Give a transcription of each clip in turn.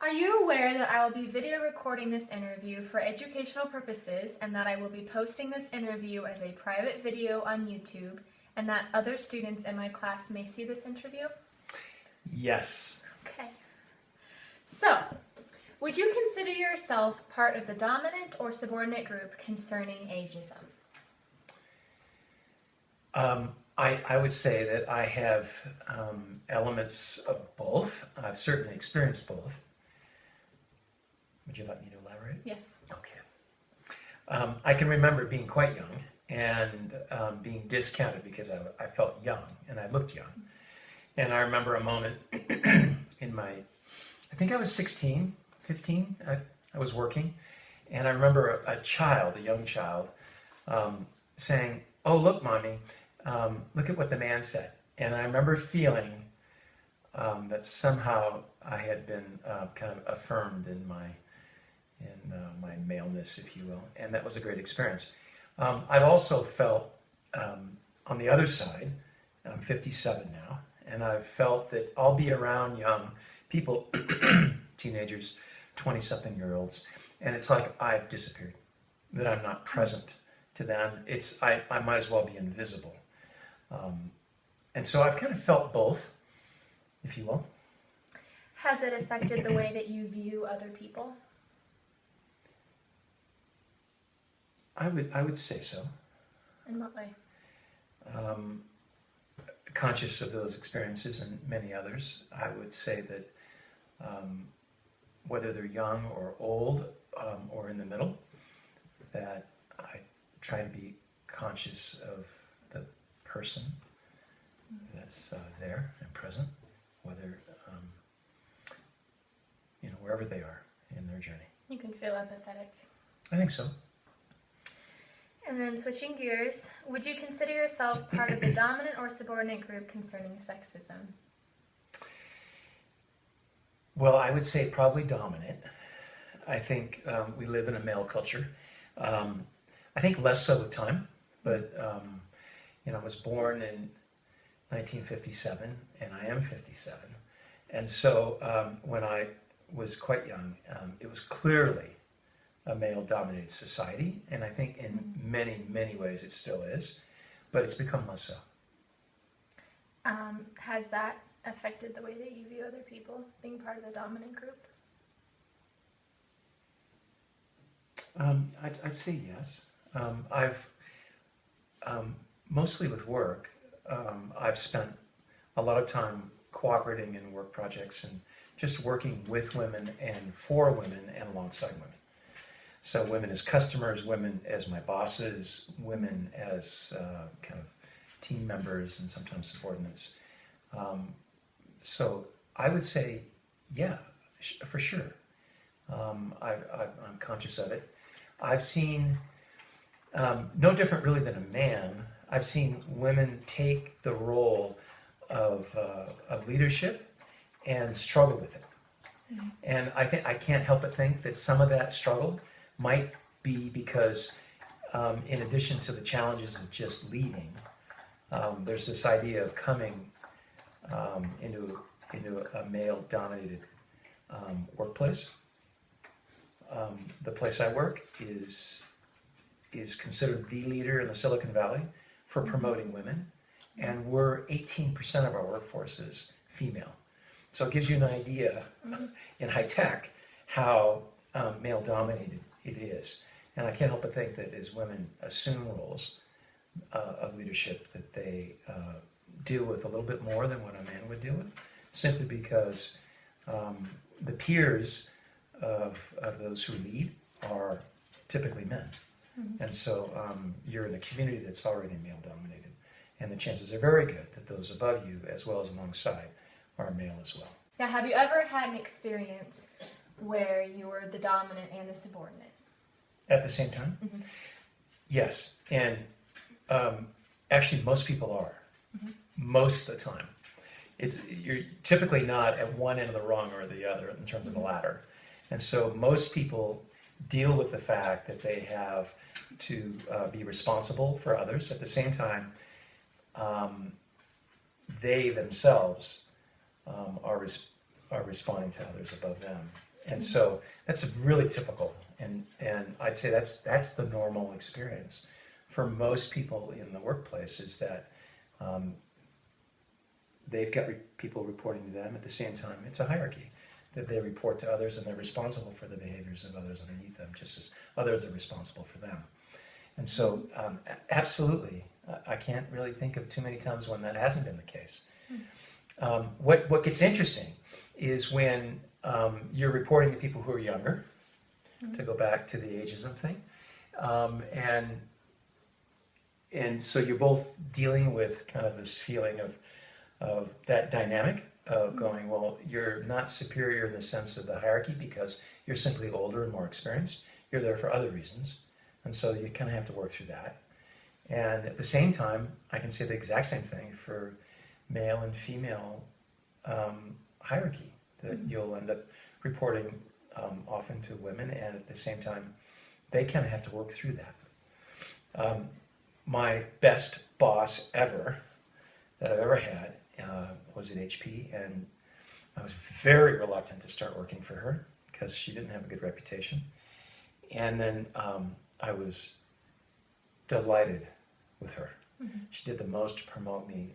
Are you aware that I will be video recording this interview for educational purposes and that I will be posting this interview as a private video on YouTube and that other students in my class may see this interview? Yes. Okay. So, would you consider yourself part of the dominant or subordinate group concerning ageism? I would say that I have elements of both. I've certainly experienced both. Would you like me to elaborate? Yes. Okay. I can remember being quite young and being discounted because I felt young and I looked young. And I remember a moment in I think I was 16, 15, I was working, and I remember a young child, saying, "Oh, look, Mommy, look at what the man said." And I remember feeling that somehow I had been kind of affirmed in my maleness, if you will, and that was a great experience. I've also felt on the other side, I'm 57 now, and I've felt that I'll be around young people, teenagers, 20-something-year-olds, and it's like I've disappeared, that I'm not present to them. I might as well be invisible. And so I've kind of felt both, if you will. Has it affected the way that you view other people? I would say so. In what way? Conscious of those experiences and many others, I would say that whether they're young or old or in the middle, that I try to be conscious of the person that's there and present, whether wherever they are in their journey. You can feel empathetic. I think so. And then switching gears, would you consider yourself part of the dominant or subordinate group concerning sexism? Well, I would say probably dominant. I think we live in a male culture. I think less so with time, but I was born in 1957, and I am 57. And so when I was quite young, it was clearly a male-dominated society, and I think in many, many ways it still is, but it's become less so. Has that affected the way that you view other people, being part of the dominant group? I'd say yes. I've mostly with work, I've spent a lot of time cooperating in work projects and just working with women and for women and alongside women. So women as customers, women as my bosses, women as kind of team members and sometimes subordinates. So I would say, yeah, for sure. I'm conscious of it. I've seen, no different really than a man, I've seen women take the role of leadership and struggle with it. Mm-hmm. And I think I can't help but think that some of that struggle might be because in addition to the challenges of just leading, there's this idea of coming into a male-dominated workplace. The place I work is considered the leader in the Silicon Valley for promoting women, and we're 18% of our workforce is female. So it gives you an idea in high tech how male-dominated it is. And I can't help but think that as women assume roles of leadership, that they deal with a little bit more than what a man would deal with, simply because the peers of those who lead are typically men. Mm-hmm. And so you're in a community that's already male-dominated, and the chances are very good that those above you, as well as alongside, are male as well. Now, have you ever had an experience where you were the dominant and the subordinate? At the same time? Mm-hmm. Yes, and actually most people are, most of the time. You're typically not at one end of the rung or the other in terms of a ladder. And so most people deal with the fact that they have to be responsible for others. At the same time, they themselves are responding to others above them And so that's really typical, and I'd say that's the normal experience for most people in the workplace, is that they've got people reporting to them. At the same time, it's a hierarchy that they report to others, and they're responsible for the behaviors of others underneath them, just as others are responsible for them. And so, absolutely, I can't really think of too many times when that hasn't been the case. What gets interesting is when you're reporting to people who are younger, to go back to the ageism thing, and so you're both dealing with kind of this feeling of that dynamic of going, well, you're not superior in the sense of the hierarchy because you're simply older and more experienced. You're there for other reasons. And so you kind of have to work through that. And at the same time, I can say the exact same thing for male and female hierarchy, that you'll end up reporting often to women, and at the same time, they kind of have to work through that. My best boss ever that I've ever had was at HP, and I was very reluctant to start working for her because she didn't have a good reputation. And then I was delighted with her. She did the most to promote me.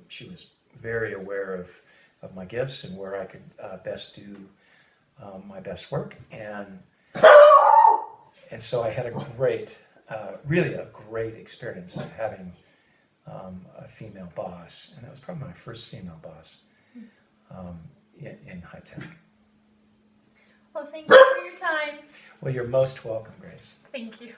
She was very aware of my gifts and where I could best do my best work. And so I had a great, really a great experience of having a female boss. And that was probably my first female boss in high tech. Well, thank you for your time. Well, you're most welcome, Grace. Thank you.